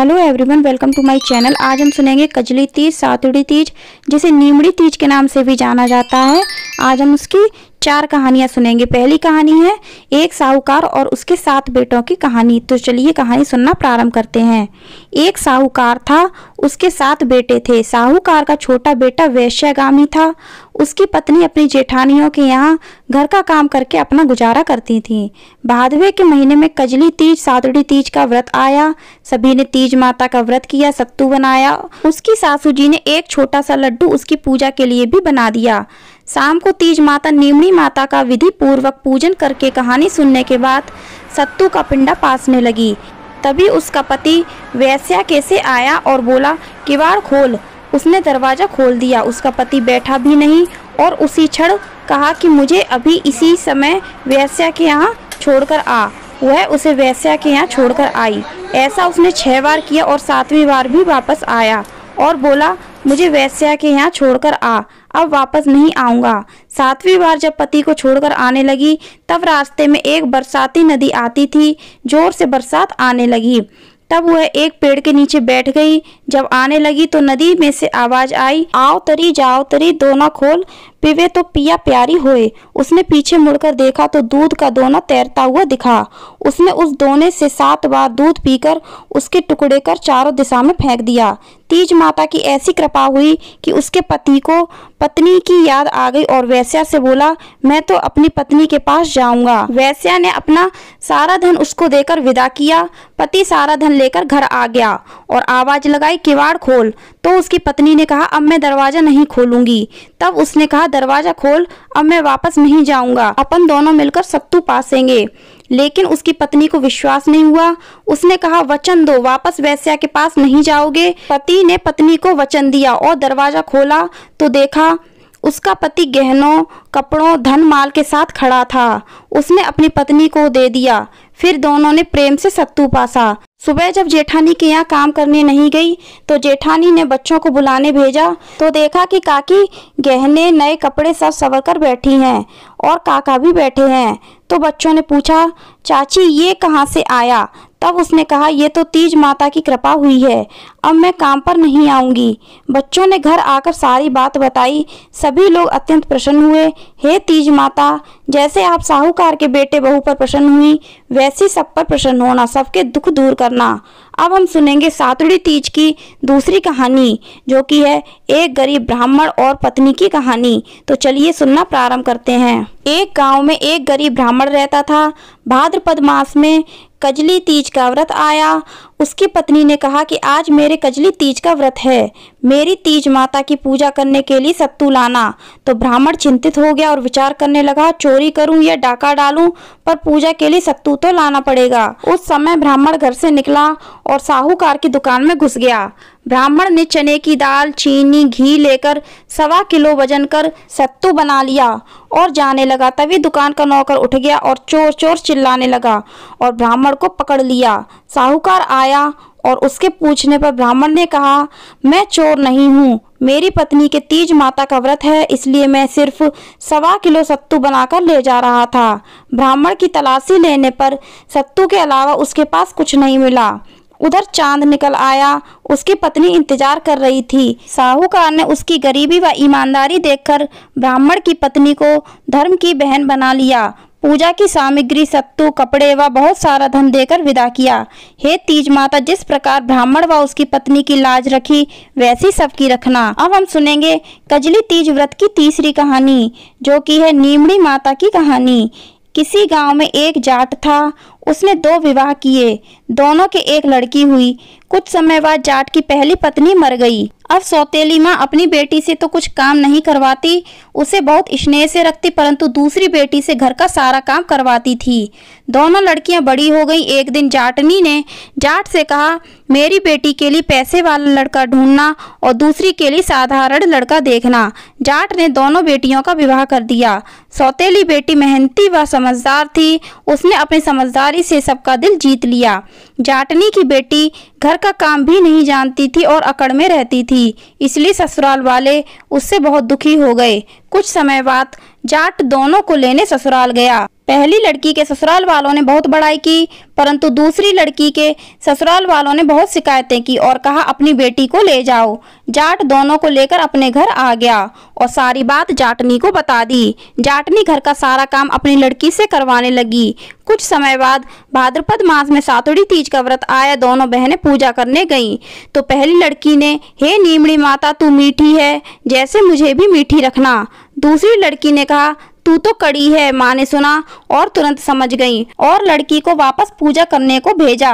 Hello everyone, welcome to my channel. आज हम सुनेंगे कजली तीज, सातुड़ी तीज, जिसे नीमड़ी तीज के नाम से भी जाना जाता है। आज हम उसकी 4 कहानियां सुनेंगे। पहली कहानी है एक साहूकार और उसके 7 बेटों की कहानी। तो चलिए कहानी सुनना प्रारंभ करते हैं। एक साहूकार था, उसके 7 बेटे थे। साहूकार का छोटा बेटा वेश्यागामी था। उसकी पत्नी अपनी जेठानियों के यहाँ घर का काम करके अपना गुजारा करती थी। भादवे के महीने में कजली तीज, सातुड़ी तीज का व्रत आया। सभी ने तीज माता का व्रत किया, सत्तू बनाया। उसकी सासू जी ने एक छोटा सा लड्डू उसकी पूजा के लिए भी बना दिया। शाम को तीज माता नीमड़ी माता का विधि पूर्वक पूजन करके कहानी सुनने के बाद सत्तू का पिंडा पासने लगी। तभी उसका पति वेश्या कैसे आया और बोला, किवाड़ खोल। उसने दरवाजा खोल दिया। उसका पति बैठा भी नहीं और उसी क्षण कहा कि मुझे अभी इसी समय वेश्या के यहाँ छोड़कर आ। वह उसे वेश्या के यहाँ छोड़कर आई। ऐसा उसने 6 बार किया और 7वीं बार भी वापस आया और बोला, मुझे वेश्या के यहाँ छोड़कर आ, अब वापस नहीं आऊंगा। 7वीं बार जब पति को छोड़कर आने लगी, तब रास्ते में एक बरसाती नदी आती थी। जोर से बरसात आने लगी। तब वह एक पेड़ के नीचे बैठ गई। जब आने लगी तो नदी में से आवाज आई, आओ तरी जाओ तरी, दोना खोल पीवे तो पिया प्यारी होए। उसने पीछे मुड़कर देखा तो दूध का दोना तैरता हुआ दिखा। उसने उस दोने से 7 बार दूध पीकर उसके टुकड़े कर चारों दिशा में फेंक दिया। तीज माता की ऐसी कृपा हुई कि उसके पति को पत्नी की याद आ गई और वेश्या से बोला, मैं तो अपनी पत्नी के पास जाऊंगा। वेश्या ने अपना सारा धन उसको देकर विदा किया। पति सारा धन लेकर घर आ गया और आवाज लगाई, किवाड़ खोल। तो उसकी पत्नी ने कहा, अब मैं दरवाजा नहीं खोलूंगी। तब उसने कहा, दरवाजा खोल, अब मैं वापस नहीं जाऊंगा, अपन दोनों मिलकर सत्तू पासेंगे। लेकिन उसकी पत्नी को विश्वास नहीं हुआ। उसने कहा, वचन दो, वापस वेश्या के पास नहीं जाओगे। पति ने पत्नी को वचन दिया और दरवाजा खोला तो देखा उसका पति गहनों, कपड़ों, धन माल के साथ खड़ा था। उसने अपनी पत्नी को दे दिया। फिर दोनों ने प्रेम से सत्तू पासा। सुबह जब जेठानी के यहाँ काम करने नहीं गई तो जेठानी ने बच्चों को बुलाने भेजा तो देखा कि काकी गहने, नए कपड़े सब संवर कर बैठी हैं और काका भी बैठे हैं। तो बच्चों ने पूछा, चाची ये कहाँ से आया? तब उसने कहा, ये तो तीज माता की कृपा हुई है, अब मैं काम पर नहीं आऊंगी। बच्चों ने घर आकर सारी बात बताई। सभी लोग अत्यंत प्रसन्न हुए। हे तीज माता, जैसे आप साहूकार के बेटे बहू पर प्रसन्न हुई, वैसी सब पर प्रसन्न होना, सबके दुख दूर करना। अब हम सुनेंगे सातुड़ी तीज की दूसरी कहानी, जो कि है एक गरीब ब्राह्मण और पत्नी की कहानी। तो चलिए सुनना प्रारंभ करते हैं। एक गांव में एक गरीब ब्राह्मण रहता था। भाद्रपद मास में कजली तीज का व्रत आया। उसकी पत्नी ने कहा कि आज मेरे कजली तीज का व्रत है, मेरी तीज माता की पूजा करने के लिए सत्तू लाना। तो ब्राह्मण चिंतित हो गया और विचार करने लगा, चोरी करूं या डाका डालूं, पर पूजा के लिए सत्तू तो लाना पड़ेगा। उस समय ब्राह्मण घर से निकला और साहूकार की दुकान में घुस गया। ब्राह्मण ने चने की दाल, चीनी, घी लेकर 1.25 किलो वजन कर सत्तू बना लिया और जाने लगा। तभी दुकान का नौकर उठ गया और चोर चोर चिल्लाने लगा और ब्राह्मण को पकड़ लिया। साहूकार आया और उसके पूछने पर ब्राह्मण ने कहा, मैं चोर नहीं हूँ, मेरी पत्नी के तीज माता का व्रत है, इसलिए मैं सिर्फ 1.25 किलो सत्तू बनाकर ले जा रहा था। ब्राह्मण की तलाशी लेने पर सत्तू के अलावा उसके पास कुछ नहीं मिला। उधर चांद निकल आया। उसकी पत्नी इंतजार कर रही थी। साहूकार ने उसकी गरीबी व ईमानदारी देखकर ब्राह्मण की पत्नी को धर्म की बहन बना लिया। पूजा की सामग्री, सत्तू, कपड़े व बहुत सारा धन देकर विदा किया। हे तीज माता, जिस प्रकार ब्राह्मण व उसकी पत्नी की लाज रखी, वैसी सबकी रखना। अब हम सुनेंगे कजली तीज व्रत की तीसरी कहानी, जो कि है नीमड़ी माता की कहानी। किसी गांव में एक जाट था। उसने 2 विवाह किए। दोनों के एक लड़की हुई। कुछ समय बाद जाट की पहली पत्नी मर गई। अब सौतेली माँ अपनी बेटी से तो कुछ काम नहीं करवाती, उसे बहुत स्नेह से रखती, परंतु दूसरी बेटी से घर का सारा काम करवाती थी। दोनों लड़कियां बड़ी हो गई। एक दिन जाटनी ने जाट से कहा, मेरी बेटी के लिए पैसे वाला लड़का ढूंढना और दूसरी के लिए साधारण लड़का देखना। जाट ने दोनों बेटियों का विवाह कर दिया। सौतेली बेटी मेहनती व समझदार थी। उसने अपनी समझदारी से सबका दिल जीत लिया। जाटनी की बेटी घर का काम भी नहीं जानती थी और अकड़ में रहती थी, इसलिए ससुराल वाले उससे बहुत दुखी हो गए। कुछ समय बाद जाट दोनों को लेने ससुराल गया। पहली लड़की के ससुराल वालों ने बहुत बड़ाई की, परंतु दूसरी लड़की के ससुराल वालों ने बहुत शिकायतें की और कहा अपनी बेटी को ले जाओ। जाट दोनों को लेकर अपने घर आ गया और सारी बात जाटनी को बता दी। जाटनी घर का सारा काम अपनी लड़की से करवाने लगी। कुछ समय बाद भाद्रपद मास में सातुड़ी तीज का व्रत आया। दोनों बहनें पूजा करने गईं तो पहली लड़की ने, हे नीमड़ी माता तू मीठी है, जैसे मुझे भी मीठी रखना। दूसरी लड़की ने कहा तू तो कड़ी है। माँ ने सुना और तुरंत समझ गई और लड़की को वापस पूजा करने को भेजा।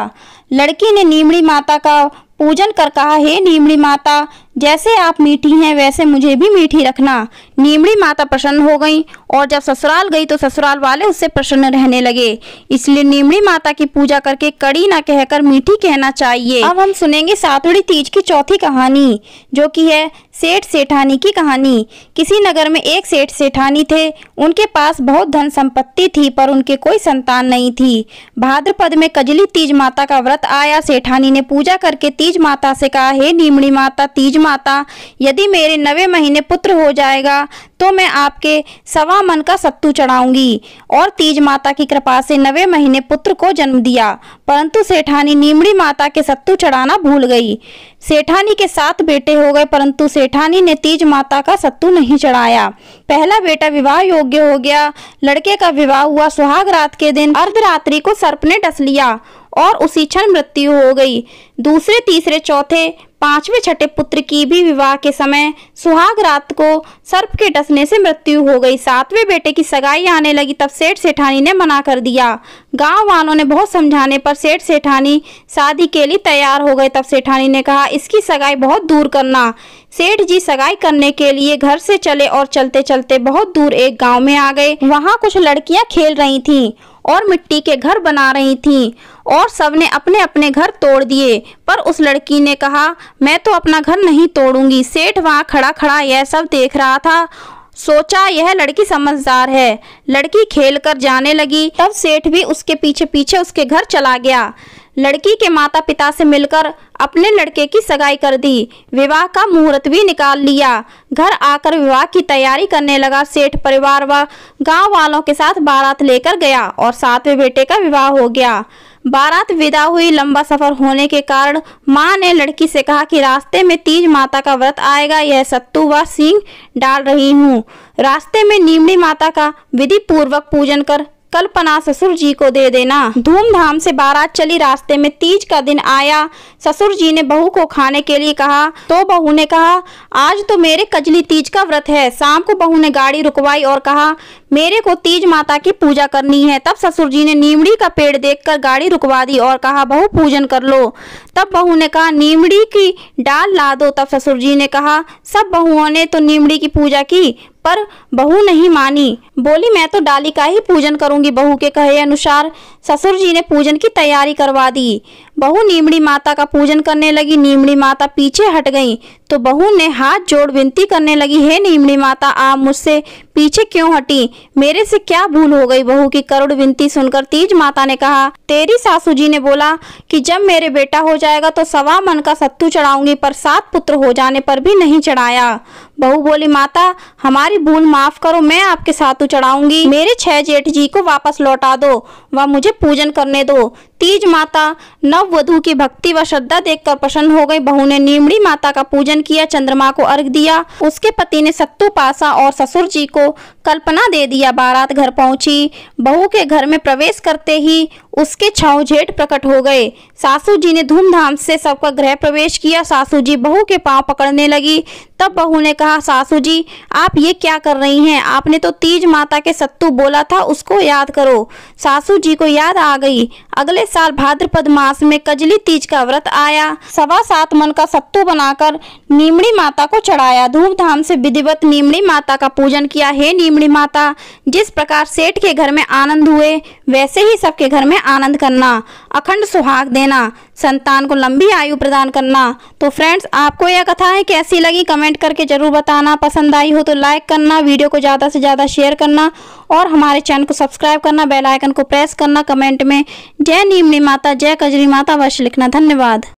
लड़की ने नीमड़ी माता का पूजन कर कहा, हे नीमड़ी माता जैसे आप मीठी हैं वैसे मुझे भी मीठी रखना। नीमड़ी माता प्रसन्न हो गई और जब ससुराल गई तो ससुराल वाले उससे प्रसन्न रहने लगे। इसलिए नीमड़ी माता की पूजा करके कड़ी ना कहकर मीठी कहना चाहिए। अब हम सुनेंगे सातुड़ी तीज की चौथी कहानी, जो कि है सेठ सेठानी की कहानी। किसी नगर में एक सेठ सेठानी थे। उनके पास बहुत धन संपत्ति थी पर उनके कोई संतान नहीं थी। भाद्रपद में कजली तीज माता का व्रत आया। सेठानी ने पूजा करके तीज माता से कहा, हे नीमड़ी माता तीज माता, यदि मेरे 9वें महीने पुत्र हो जाएगा तो मैं आपके 1.25 मन का सत्तू चढ़ाऊंगी। और तीज माता की कृपा से 9वें महीने पुत्र को जन्म दिया। परंतु सेठानी नीमड़ी माता के सत्तू चढ़ाना भूल गई। सेठानी के 7 बेटे हो गए परंतु सेठानी ने तीज माता का सत्तू नहीं चढ़ाया। पहला बेटा विवाह योग्य हो गया। लड़के का विवाह हुआ। सुहाग रात के दिन अर्धरात्रि को सर्प ने डस लिया और उसी क्षण मृत्यु हो गई। दूसरे, तीसरे, चौथे, 5वें, 6ठे पुत्र की भी विवाह के समय सुहाग रात को सर्प के डसने से मृत्यु हो गई। 7वें बेटे की सगाई आने लगी तब सेठ सेठानी ने मना कर दिया। गांव वालों ने बहुत समझाने पर सेठ सेठानी शादी के लिए तैयार हो गए। तब सेठानी ने कहा इसकी सगाई बहुत दूर करना। सेठ जी सगाई करने के लिए घर से चले और चलते चलते बहुत दूर एक गाँव में आ गए। वहाँ कुछ लड़कियां खेल रही थीं और मिट्टी के घर बना रही थीं और सबने अपने अपने घर तोड़ दिए। पर उस लड़की ने कहा मैं तो अपना घर नहीं तोड़ूंगी। सेठ वहाँ खड़ा खड़ा यह सब देख रहा था। सोचा यह लड़की समझदार है। लड़की खेल कर जाने लगी। तब सेठ भी उसके पीछे पीछे उसके घर चला गया। लड़की के माता पिता से मिलकर अपने लड़के की सगाई कर दी। विवाह का मुहूर्त भी निकाल लिया। घर आकर विवाह की तैयारी करने लगा। सेठ परिवार व गांव वालों के साथ बारात लेकर गया और 7वें बेटे का विवाह हो गया। बारात विदा हुई। लंबा सफर होने के कारण माँ ने लड़की से कहा कि रास्ते में तीज माता का व्रत आएगा, यह सत्तू व सींग डाल रही हूँ। रास्ते में नीमड़ी माता का विधि पूर्वक पूजन कर कल्पना ससुर जी को दे देना। धूमधाम से बारात चली। रास्ते में तीज का दिन आया। ससुर जी ने बहू को खाने के लिए कहा तो बहू ने कहा आज तो मेरे कजली तीज का व्रत है। शाम को बहू ने गाड़ी रुकवाई और कहा मेरे को तीज माता की पूजा करनी है। तब ससुर जी ने नीमड़ी का पेड़ देखकर गाड़ी रुकवा दी और कहा बहू पूजन कर लो। तब बहू ने कहा नीमड़ी की डाल ला दो। तब ससुर जी ने कहा सब बहुओं ने तो नीमड़ी की पूजा की पर बहू नहीं मानी। बोली मैं तो डाली का ही पूजन करूंगी। बहू के कहे अनुसार ससुर जी ने पूजन की तैयारी करवा दी। बहू नीमड़ी माता का पूजन करने लगी। नीमड़ी माता पीछे हट गई तो बहू ने हाथ जोड़ विनती करने लगी, हे नीमड़ी माता आप मुझसे पीछे क्यों हटी? मेरे से क्या भूल हो गई? बहू की करुण विनती सुनकर तीज माता ने कहा तेरी सासू जी ने बोला कि जब मेरे बेटा हो जाएगा तो 1.25 मन का सत्तू चढ़ाऊंगी, पर 7 पुत्र हो जाने पर भी नहीं चढ़ाया। बहू बोली माता हमारी भूल माफ करो, मैं आपके सातू चढ़ाऊंगी। मेरे 6 जेठ जी को वापस लौटा दो व मुझे पूजन करने दो। तीज माता नववधू की भक्ति व श्रद्धा देखकर प्रसन्न हो गई। बहू ने नीमड़ी माता का पूजन किया, चंद्रमा को अर्घ दिया। उसके पति ने सत्तू पासा और ससुर जी को कल्पना दे दिया। बारात घर पहुंची। बहू के घर में प्रवेश करते ही उसके 6 जेठ प्रकट हो गए। सासू जी ने धूमधाम से सबका गृह प्रवेश किया। सासू जी बहू के पांव पकड़ने लगी। तब बहू ने कहा सासू जी आप ये क्या कर रही हैं? आपने तो तीज माता के सत्तू बोला था, उसको याद करो। सासू जी को याद आ गई। अगले साल भाद्रपद मास में कजली तीज का व्रत आया। 7.25 मन का सत्तू बनाकर नीमड़ी माता को चढ़ाया। धूमधाम से विधिवत नीमड़ी माता का पूजन किया। हे नीमड़ी माता जिस प्रकार सेठ के घर में आनंद हुए वैसे ही सबके घर में आनंद करना, अखंड सुहाग देना, संतान को लंबी आयु प्रदान करना। तो फ्रेंड्स आपको यह कथाएं कैसी लगी कमेंट करके जरूर बताना। पसंद आई हो तो लाइक करना, वीडियो को ज़्यादा से ज़्यादा शेयर करना और हमारे चैनल को सब्सक्राइब करना, बेल आइकन को प्रेस करना। कमेंट में जय नीमड़ी माता, जय कजली माता अवश्य लिखना। धन्यवाद।